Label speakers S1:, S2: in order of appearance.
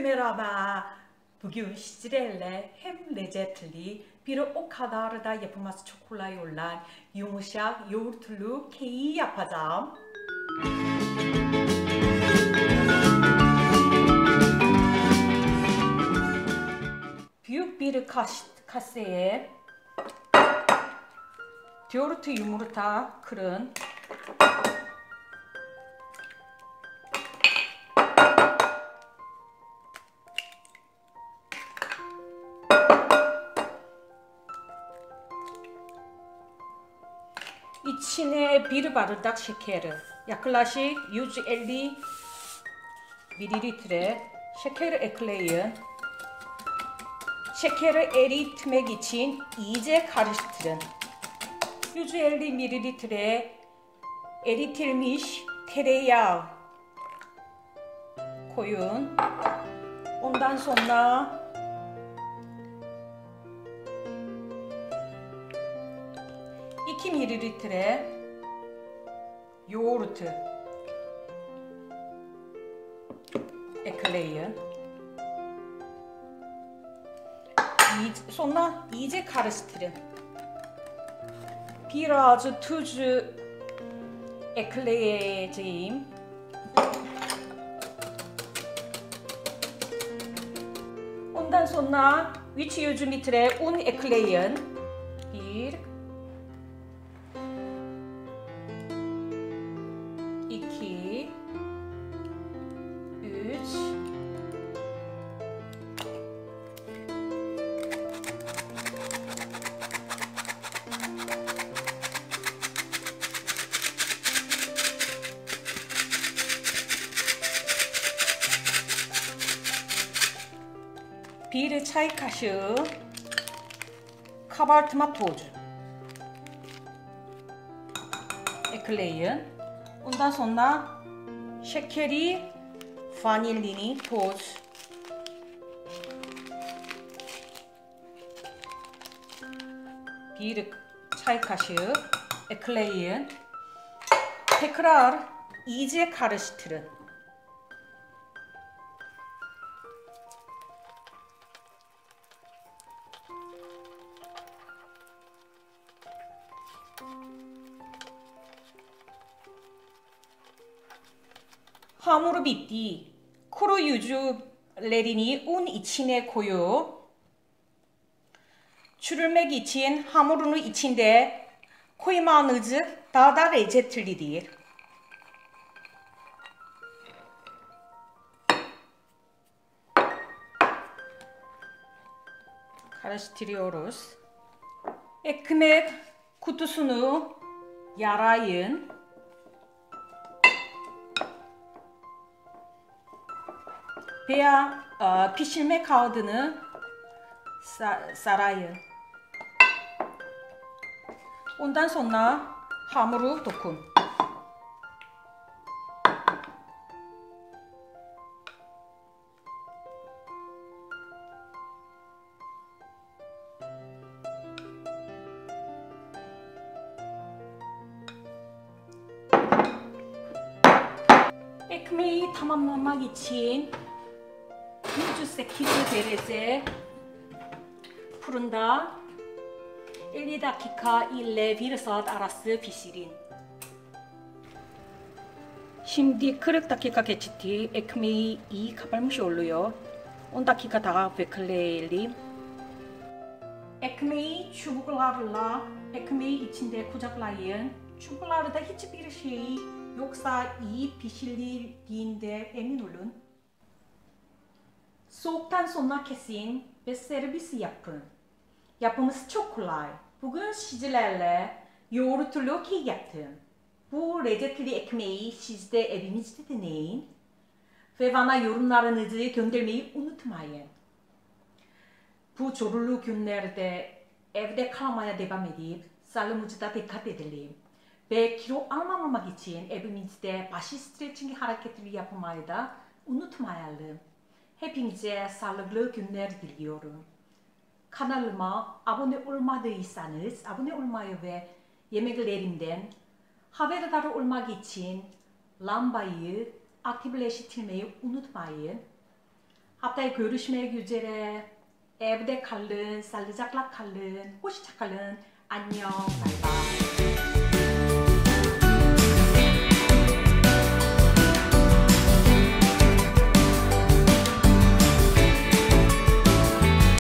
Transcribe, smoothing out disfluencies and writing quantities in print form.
S1: merhaba. Bugün sizlerle hem lezzetli bir o kadar da yapılması çok kolay olan yumuşak yoğurtlu kek yapacağım. Büyük bir kaseye yoğurt yumurta kırın. İçine bir bardak şeker, yaklaşık 150 ml şeker ekleyin. Şekeri eritmek için iyice karıştırın. 150 ml eritilmiş tereyağı koyun. Ondan sonra mililitre yoğurt ekleyin. Sonra iyice karıştırın. Biraz tuz ekleyeceğim. Ondan sonra 300 ml un ekleyin. 1 2 3 1 çay kaşığı kabartma tozu ekleyin. Ondan sonra şekeri, vanilini, toz, bir çay kaşığı ekleyin. Tekrar iyice karıştırın. Hamuru bitti. Kuru yüzlerini un içine koyup çürümek için hamurun içinde koymanız daha da lezzetlidir. Karıştırıyoruz. Ekmek kutusunu yarayın. Veya pişirme kağıdını sarayın. Ondan sonra hamuru dokun. Ekmeği tamamlamak için 108 derece fırında 50 dakika ile 1 saat arası pişirin. Şimdi 40 dakika geçti. Ekmeği iyi kabarmış oluyor. 10 dakika daha bekleyelim. Ekmeği çubuklarla ekmeği içinde kucaklayın. Çubuklarda hiçbir şey yoksa iyi pişirildiğinde emin olun. Soğuktan sonra kesin ve servis yapın. Yapımız çok kolay. Bugün sizlerle yoğurtlu kek yaptım. Bu lezzetli ekmeği siz de evinizde deneyin. Ve bana yorumlarınızı göndermeyi unutmayın. Bu zorlu günlerde evde kalmaya devam edip sağlığımıza dikkat edelim. Ve kilo almamak için evimizde basit stretching hareketleri yapmayı da unutmayalım. Hepinize sağlıklı günler diliyorum. Kanalıma abone olmadıysanız abone olmayı ve yemeklerimden haberdar olmak için lambayı aktifleştirmeyi unutmayın. Haftaya görüşmek üzere. Evde kalın, sağlıcakla kalın, hoşça kalın. 안녕, 바이바이.